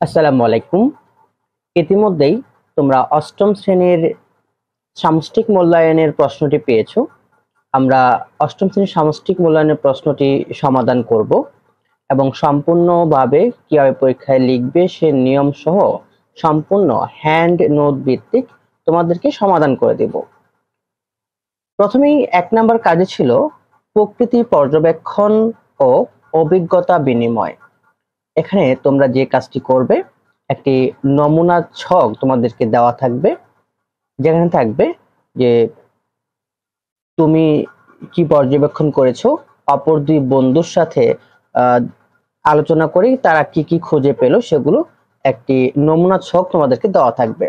আসসালামু আলাইকুম। ইতিমধ্যেই তোমরা অষ্টম শ্রেণীর সামষ্টিক মূল্যায়নের প্রশ্নটি পেয়েছো। আমরা অষ্টম শ্রেণীর সামষ্টিক মূল্যায়নের প্রশ্নটি সমাধান করব এবং সম্পূর্ণভাবে কিভাবে পরীক্ষায় লিখবে সে নিয়ম সহ সম্পূর্ণ হ্যান্ড নোট ভিত্তিক তোমাদেরকে সমাধান করে দেব। প্রথমেই ১ নাম্বার কাজে ছিল প্রকৃতি পর্যবেক্ষণ ও অভিজ্ঞতা বিনিময়। এখানে তোমরা যে কাজটি করবে, একটি নমুনা ছক তোমাদেরকে দেওয়া থাকবে, যেখানে থাকবে যে তুমি কি পর্যবেক্ষণ করেছো, অপর দুই বন্ধুর সাথে আলোচনা করে তারা কি কি খুঁজে পেলো সেগুলো একটি নমুনা ছক তোমাদেরকে দেওয়া থাকবে।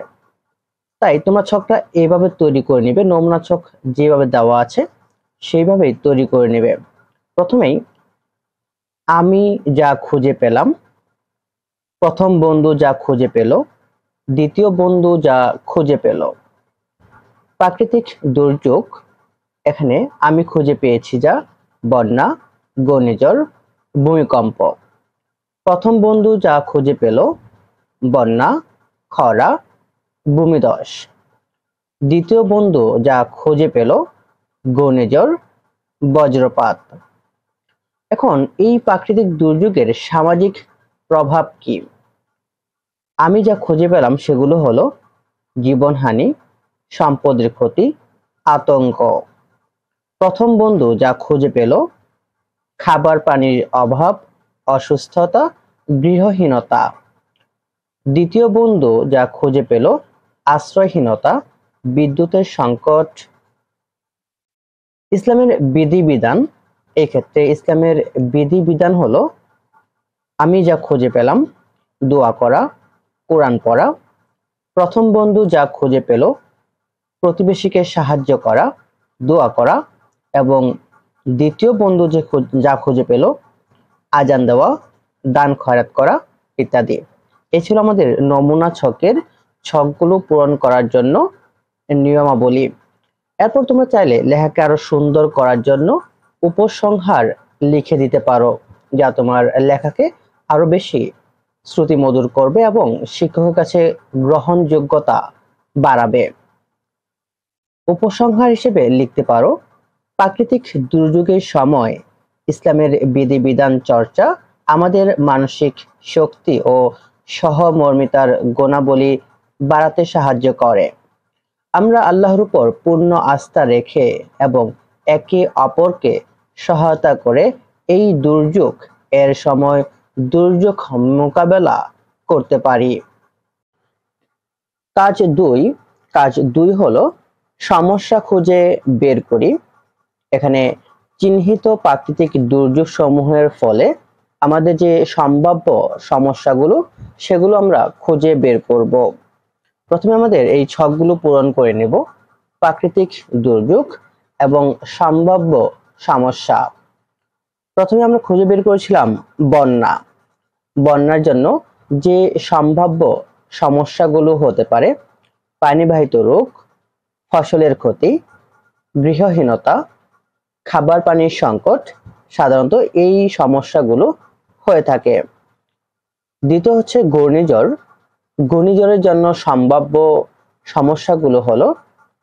তাই তোমরা ছকটা এইভাবে তৈরি করে নিবে, নমুনা ছক যেভাবে দেওয়া আছে সেইভাবেই তৈরি করে নেবে। প্রথমেই আমি যা খুঁজে পেলাম, প্রথম বন্ধু যা খুঁজে পেল, দ্বিতীয় বন্ধু যা খুঁজে পেল। প্রাকৃতিক দুর্যোগ, এখানে আমি খুঁজে পেয়েছি যা বন্যা, ঘূর্ণিঝড়, ভূমিকম্প। প্রথম বন্ধু যা খুঁজে পেল বন্যা, খরা, ভূমিধস। দ্বিতীয় বন্ধু যা খুঁজে পেল ঘূর্ণিঝড়, বজ্রপাত। এখন এই প্রাকৃতিক দুর্যোগের সামাজিক প্রভাব কি? আমি যা খুঁজে পেলাম সেগুলো হলো জীবনহানি, সম্পদের ক্ষতি, আতঙ্ক। প্রথম বন্ধু যা খুঁজে পেল খাবার পানির অভাব, অসুস্থতা, গৃহহীনতা। দ্বিতীয় বন্ধু যা খুঁজে পেল আশ্রয়হীনতা, বিদ্যুতের সংকট। ইসলামের বিধিবিধান, এক্ষেত্রে ইসলামের বিধিবিধান হলো আমি যা খুঁজে পেলাম দোয়া করা, কোরআন পড়া। প্রথম বন্ধু যা খুঁজে পেল প্রতিবেশীকে সাহায্য করা, দোয়া করা, এবং দ্বিতীয় বন্ধু যা খুঁজে পেল আজান দেওয়া, দান খয়রাত করা ইত্যাদি। এই ছিল আমাদের নমুনা ছকের ছকগুলো পূরণ করার জন্য নিয়মাবলী। এরপর তোমরা চাইলে লেখাকে আরো সুন্দর করার জন্য উপসংহার লিখে দিতে পারো, যা তোমার লেখাকে আরো বেশি শ্রুতিমধুর করবে এবং শিক্ষকের কাছে গ্রহণযোগ্যতা বাড়াবে। উপসংহার হিসেবে লিখতে পারো, প্রাকৃতিক দুর্যোগের সময় ইসলামের বিধিবিধান চর্চা আমাদের মানসিক শক্তি ও সহমর্মিতার গুণাবলী বাড়াতে সাহায্য করে। আমরা আল্লাহর উপর পূর্ণ আস্থা রেখে এবং একে অপরকে সহায়তা করে এই দুর্যোগ এর সময় দুর্যোগ মোকাবেলা করতে পারি। কাজ দুই হলো সমস্যা খুঁজে বের করি। এখানে চিহ্নিত প্রাকৃতিক দুর্যোগ সমূহের ফলে আমাদের যে সম্ভাব্য সমস্যাগুলো সেগুলো আমরা খুঁজে বের করব। প্রথমে আমাদের এই ছকগুলো পূরণ করে নেব, প্রাকৃতিক দুর্যোগ এবং সম্ভাব্য সমস্যা। প্রথমে আমরা খুঁজে বের করেছিলাম বন্যা। বন্যার জন্য যে সম্ভাব্য সমস্যাগুলো হতে পারে পানিবাহিত রোগ, ফসলের ক্ষতি, গৃহহীনতা, খাবার পানির সংকট, সাধারণত এই সমস্যাগুলো হয়ে থাকে। দ্বিতীয় হচ্ছে ঘূর্ণিঝড়। ঘূর্ণিঝড়ের জন্য সম্ভাব্য সমস্যাগুলো হলো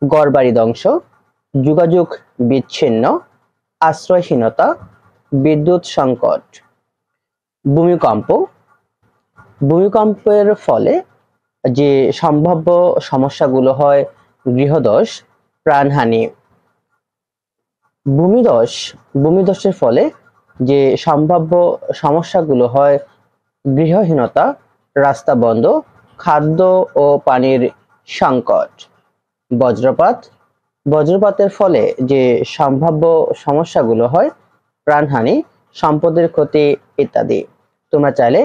ঘরবাড়ি ধ্বংস, যোগাযোগ বিচ্ছিন্ন, আশ্রয়হীনতা, বিদ্যুৎ সংকট। ভূমিকম্প। ভূমিকম্পের ফলে যে সম্ভাব্য সমস্যাগুলো হয় গৃহধস, প্রাণহানি। ভূমিধসের ফলে যে সম্ভাব্য সমস্যাগুলো হয় গৃহহীনতা, রাস্তা বন্ধ, খাদ্য ও পানির সংকট। বজ্রপাতের ফলে যে সম্ভাব্য সমস্যাগুলো হয় প্রাণহানি, সম্পদের ক্ষতি ইত্যাদি। তোমরা চাইলে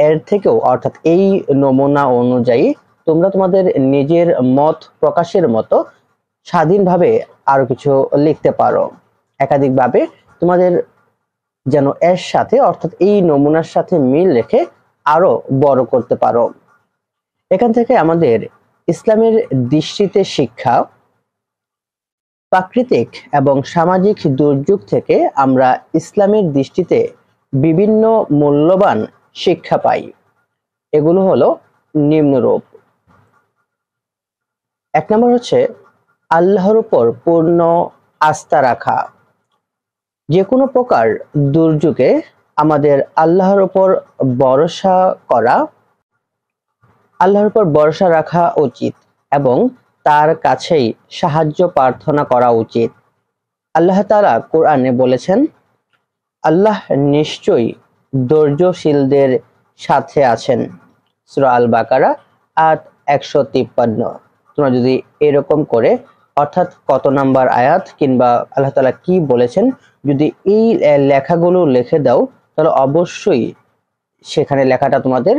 এর থেকেও অর্থাৎ এই নমুনা অনুযায়ী তোমরা তোমাদের নিজের মত প্রকাশের মতো স্বাধীনভাবে আরো কিছু লিখতে পারো। একাধিকভাবে তোমাদের যেন এর সাথে অর্থাৎ এই নমুনার সাথে মিল রেখে আরো বড় করতে পারো। এখান থেকে আমাদের ইসলামের দৃষ্টিতে শিক্ষা, প্রাকৃতিক এবং সামাজিক দুর্যোগ থেকে আমরা ইসলামের দৃষ্টিতে বিভিন্ন মূল্যবান শিক্ষা পাই। এগুলো হলো নিম্নরূপ। 1 নম্বর হচ্ছে আল্লাহর উপর পূর্ণ আস্থা রাখা। যে কোনো প্রকার দুর্যোগে আমাদের আল্লাহর উপর ভরসা করা, আল্লাহর উপর ভরসা রাখা উচিত এবং তার কাছেই সাহায্য প্রার্থনা করা উচিত। আল্লাহ তাআলা কোরআনে বলেছেন, আল্লাহ নিশ্চয়ই ধৈর্যশীলদের সাথে আছেন। সূরা আল বাকারা আয়াত 153। তোমরা যদি এরকম করে, অর্থাৎ কত নাম্বার আয়াত কিংবা আল্লাহ তাআলা কি বলেছেন, যদি এই লেখাগুলো লিখে দাও, তাহলে অবশ্যই সেখানে লেখাটা তোমাদের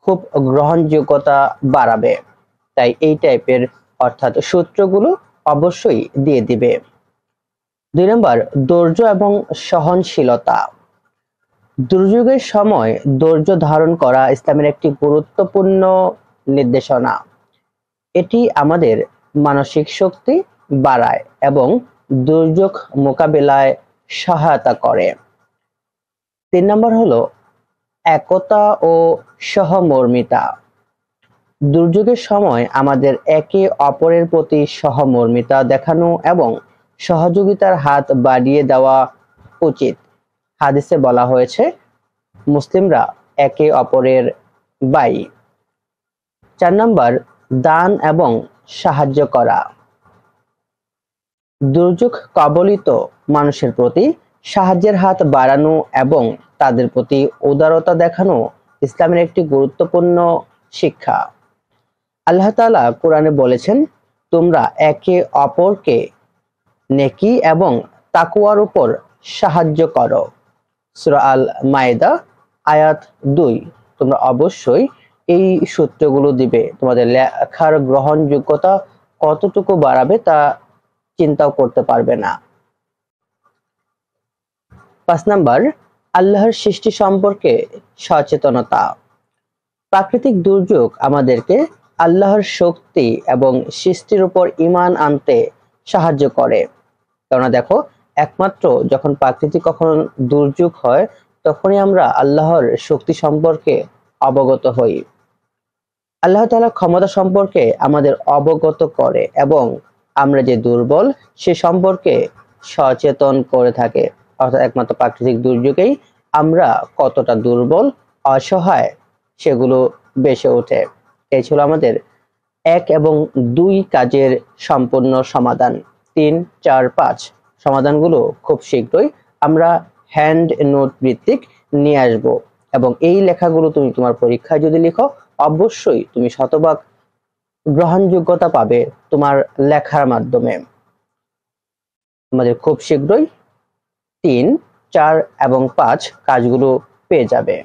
খুব গ্রহণযোগ্যতা বাড়াবে। তাই এই টাইপের অর্থাৎ সূত্রগুলো অবশ্যই দিয়ে দিবে। 2 নম্বর ধৈর্য এবং সহনশীলতা। দুর্যোগের সময় ধৈর্য ধারণ করা ইসলামের একটি গুরুত্বপূর্ণ নির্দেশনা। এটি আমাদের মানসিক শক্তি বাড়ায় এবং দুর্যোগ মোকাবেলায় সহায়তা করে। 3 নম্বর হলো একতা ও সহমর্মিতা। দুর্যোগের সময় আমাদের একে অপরের প্রতি সহমর্মিতা দেখানো এবং সহযোগিতার হাত বাড়িয়ে দেওয়া উচিত। হাদিসে বলা হয়েছে, মুসলিমরা একে অপরের ভাই। 4 নম্বর দান এবং সাহায্য করা। দুর্যোগ কবলিত মানুষের প্রতি সাহায্যের হাত বাড়ানো এবং তাদের প্রতি উদারতা দেখানো ইসলামের একটি গুরুত্বপূর্ণ শিক্ষা। আল্লাহ তাআলা কোরআনে বলেছেন, তোমরা একে অপরকে নেকি এবং তাকওয়ার উপর সাহায্য করো। সূরা আল মায়েদা আয়াত 2। তোমরা অবশ্যই এই সূত্রগুলো দিবে। তোমাদের লেখার গ্রহণযোগ্যতা কতটুকু বাড়াবে তা চিন্তাও করতে পারবে না। 5 নাম্বার আল্লাহর সৃষ্টি সম্পর্কে সচেতনতা। প্রাকৃতিক দুর্যোগ আমাদেরকে আল্লাহর শক্তি এবং সৃষ্টির উপর ঈমান আনতে সাহায্য করে। কেননা দেখো, একমাত্র যখন প্রাকৃতিক কখনো দুর্যোগ হয়, তখনই আমরা আল্লাহর শক্তি সম্পর্কে অবগত হই। আল্লাহ তাআলা ক্ষমতা সম্পর্কে আমাদের অবগত করে এবং আমরা যে দুর্বল সে সম্পর্কে সচেতন করে থাকে। অর্থাৎ একমাত্র প্রাকৃতিক দুর্যোগেই আমরা কতটা দুর্বল, অসহায় সেগুলো বেশি ওঠে। এই ছিল আমাদের 1 এবং 2 কাজের সম্পূর্ণ সমাধান। 3, 4, 5 সমাধানগুলো খুব শীঘ্রই আমরা হ্যান্ড নোট ভিত্তিক নিয়ে আসব এবং এই লেখাগুলো তুমি তোমার পরীক্ষায় যদি লিখো, অবশ্যই তুমি শতভাগ গ্রহণযোগ্যতা পাবে তোমার লেখার মাধ্যমে। আমাদের খুব শীঘ্রই 3, 4 এবং 5 কাজগুলো পেয়ে যাবে।